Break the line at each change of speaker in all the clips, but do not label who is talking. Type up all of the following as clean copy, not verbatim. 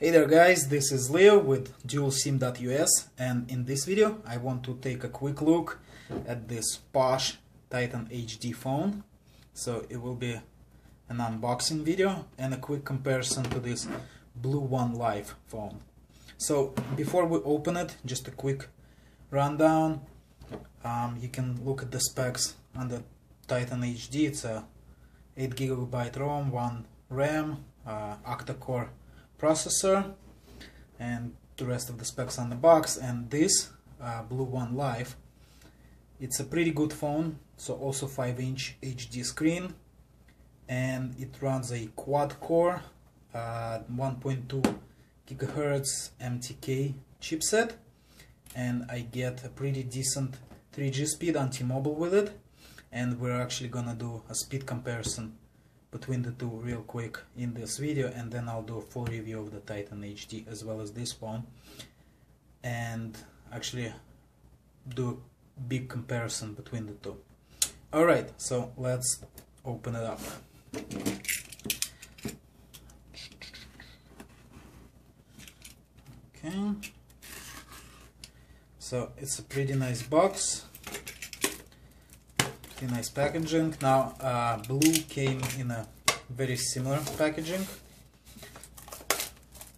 Hey there guys, this is Leo with dualsim.us, and in this video I want to take a quick look at this POSH Titan HD phone. So it will be an unboxing video and a quick comparison to this Blu One Life phone. So before we open it, just a quick rundown. You can look at the specs on the Titan HD. It's a 8GB ROM, 1 RAM, octa-core processor, and the rest of the specs on the box. And this Blu One Life, it's a pretty good phone. So also 5-inch HD screen, and it runs a quad-core 1.2 GHz MTK chipset, and I get a pretty decent 3G speed on T-Mobile with it. And we're actually gonna do a speed comparison between the two real quick in this video, and then I'll do a full review of the Titan HD as well as this phone, and actually do a big comparison between the two. Alright, so let's open it up. Okay, so it's a pretty nice box. Nice packaging. Now Blu came in a very similar packaging,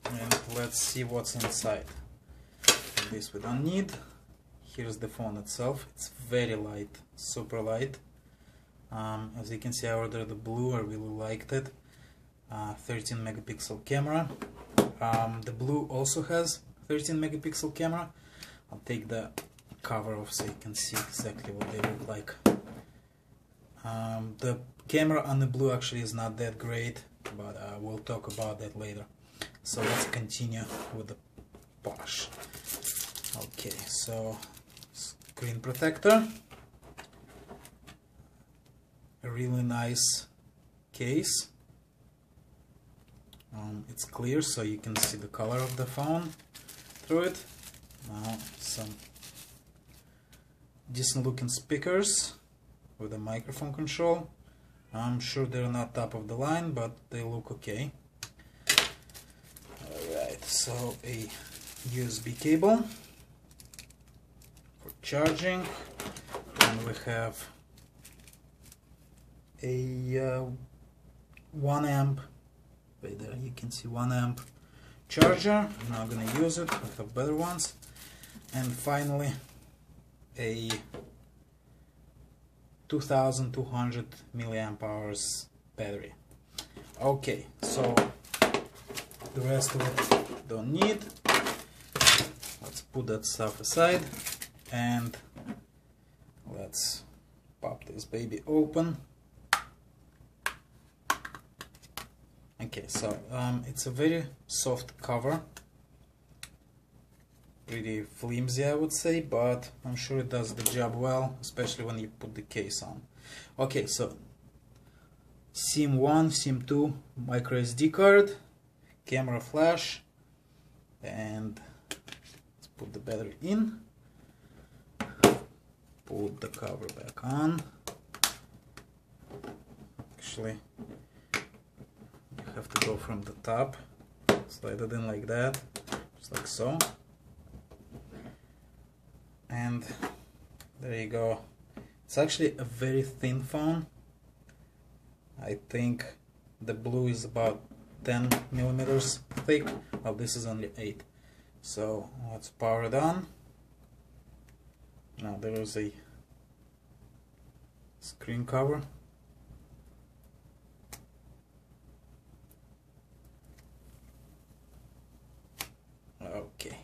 and let's see what's inside. This we don't need. Here's the phone itself. It's very light, super light. As you can see, I ordered the Blu. I really liked it. 13 megapixel camera. The Blu also has 13 megapixel camera. I'll take the cover off so you can see exactly what they look like. The camera on the Blu actually is not that great, but we'll talk about that later. So let's continue with the POSH. Okay, so screen protector, a really nice case. It's clear, so you can see the color of the phone through it. Now some decent looking speakers with a microphone control. I'm sure they're not top of the line, but they look okay. Alright, so a USB cable for charging, and we have a 1 amp, right there you can see 1 amp charger. I'm not gonna use it, I have better ones. And finally a 2200 milliamp hours battery. Okay, so the rest of it don't need. Let's put that stuff aside and let's pop this baby open. Okay, so it's a very soft cover, pretty flimsy I would say, but I'm sure it does the job well, especially when you put the case on. Okay, so SIM 1, SIM 2, micro SD card, camera flash, and let's put the battery in, put the cover back on. Actually, you have to go from the top, slide it in like that, just like so. And there you go. It's actually a very thin phone. I think the Blu is about 10 millimeters thick. Well, this is only 8. So let's power it on. Now there is a screen cover. Okay.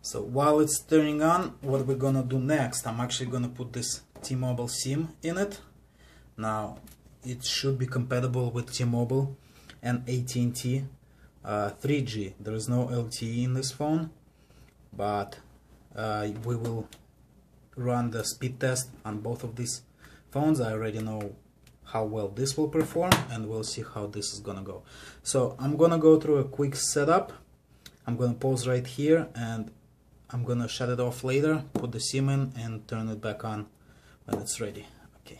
So while it's turning on, what we're gonna do next, I'm actually gonna put this T-Mobile SIM in it. Now it should be compatible with T-Mobile and AT&T 3G. There is no LTE in this phone, but we will run the speed test on both of these phones. I already know how well this will perform, and we'll see how this is gonna go. So I'm gonna go through a quick setup. I'm gonna pause right here, and I'm gonna shut it off later, put the SIM in, and turn it back on when it's ready. Okay.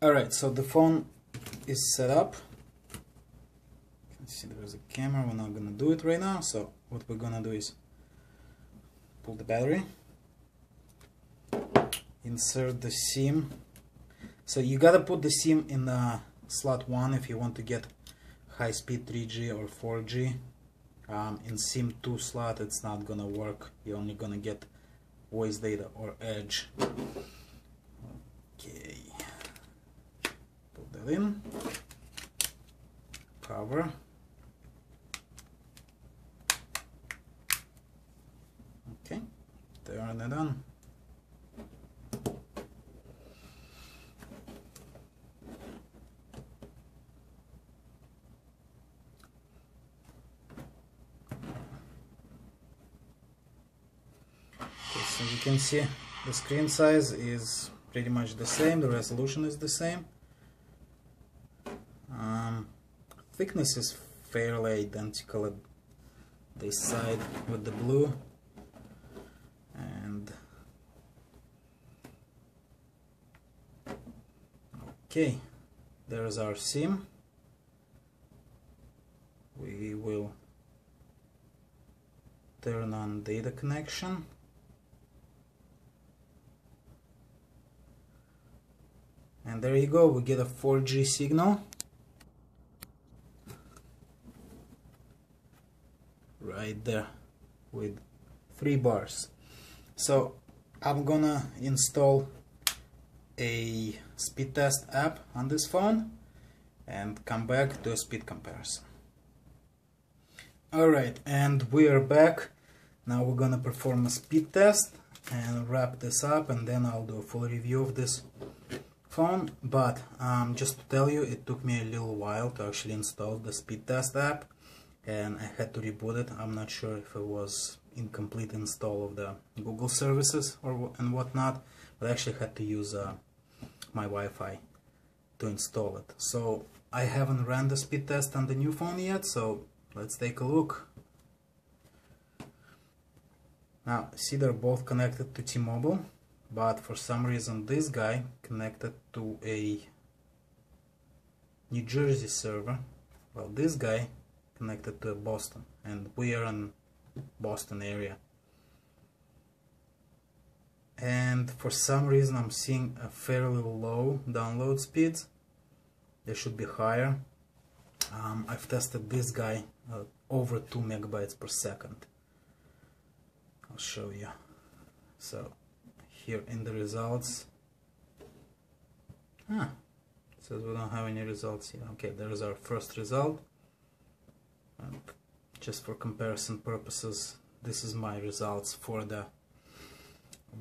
Alright, so the phone is set up. You can see there is a camera. We're not gonna do it right now, so what we're gonna do is pull the battery, insert the SIM. So you gotta put the SIM in slot 1 if you want to get high-speed 3G or 4G. In SIM 2 slot it's not gonna work. You're only gonna get voice data or edge. Okay, put that in, cover, okay, turn it on. So you can see the screen size is pretty much the same, the resolution is the same. Thickness is fairly identical at this side with the blue. And okay, there's our SIM. We will turn on data connection. And there you go, we get a 4G signal right there with 3 bars. So I'm gonna install a speed test app on this phone and come back to a speed comparison. Alright, and we are back. Now we're gonna perform a speed test and wrap this up, and then I'll do a full review of this phone. But just to tell you, it took me a little while to actually install the speed test app, and I had to reboot it. I'm not sure if it was incomplete install of the Google services and whatnot, but I actually had to use my Wi-Fi to install it. So I haven't ran the speed test on the new phone yet, so let's take a look. Now see, they're both connected to T-Mobile, but for some reason this guy connected to a New Jersey server, while this guy connected to Boston, and we are in Boston area. And for some reason I'm seeing a fairly low download speeds. They should be higher. I've tested this guy over 2 megabytes per second. I'll show you. So here in the results, it says we don't have any results here. Okay, there is our first result. And just for comparison purposes, this is my results for the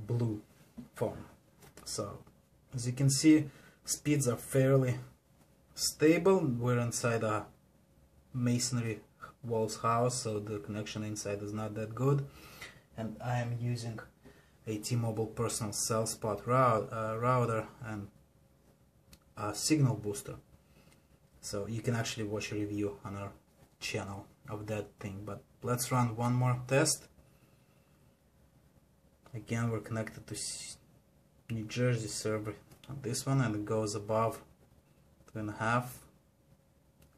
Blue phone. So as you can see, speeds are fairly stable. We're inside a masonry walls house, so the connection inside is not that good, and I am using a T-Mobile personal cell spot router and a signal booster. So you can actually watch a review on our channel of that thing. But let's run one more test. Again, we're connected to New Jersey server on this one, and it goes above 2.5.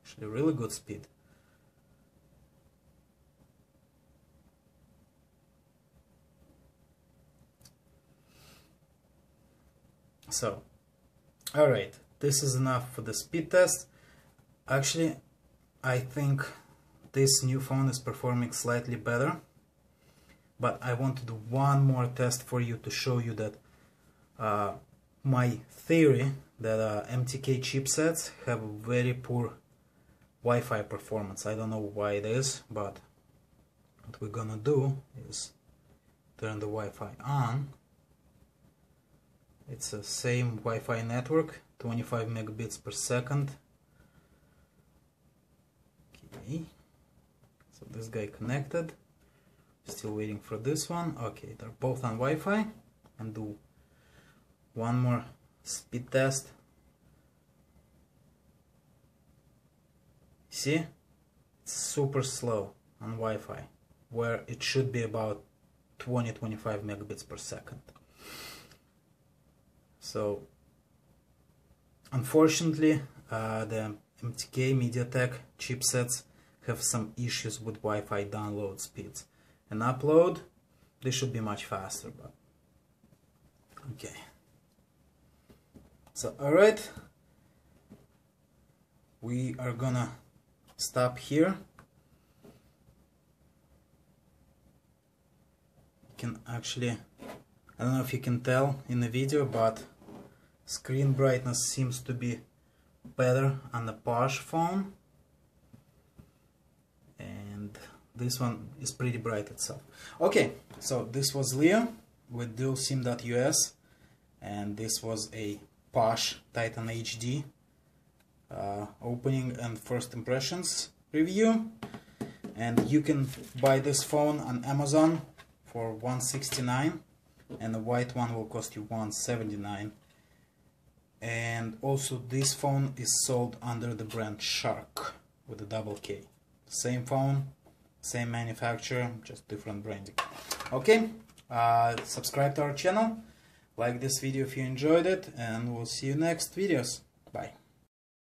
Actually really good speed. So alright, this is enough for the speed test. Actually, I think this new phone is performing slightly better, but I want to do one more test for you to show you that my theory that MTK chipsets have very poor Wi-Fi performance. I don't know why it is, but what we're gonna do is turn the Wi-Fi on. It's the same Wi-Fi network, 25 megabits per second. Okay, so this guy connected. Still waiting for this one. Okay, they're both on Wi-Fi. And do one more speed test. See, it's super slow on Wi-Fi, where it should be about 20-25 megabits per second. So Unfortunately, the MTK MediaTek chipsets have some issues with Wi-Fi download speeds. And upload, they should be much faster, but okay. So alright, we are gonna stop here. You can actually, I don't know if you can tell in the video, but screen brightness seems to be better on the POSH phone, and this one is pretty bright itself. Okay, so this was Leo with dualsim.us, and this was a POSH Titan HD opening and first impressions review. And you can buy this phone on Amazon for $169, and the white one will cost you $179. And also this phone is sold under the brand Shark with a double K. Same phone, same manufacturer, just different branding. Okay, subscribe to our channel, like this video if you enjoyed it, and we'll see you next videos. Bye.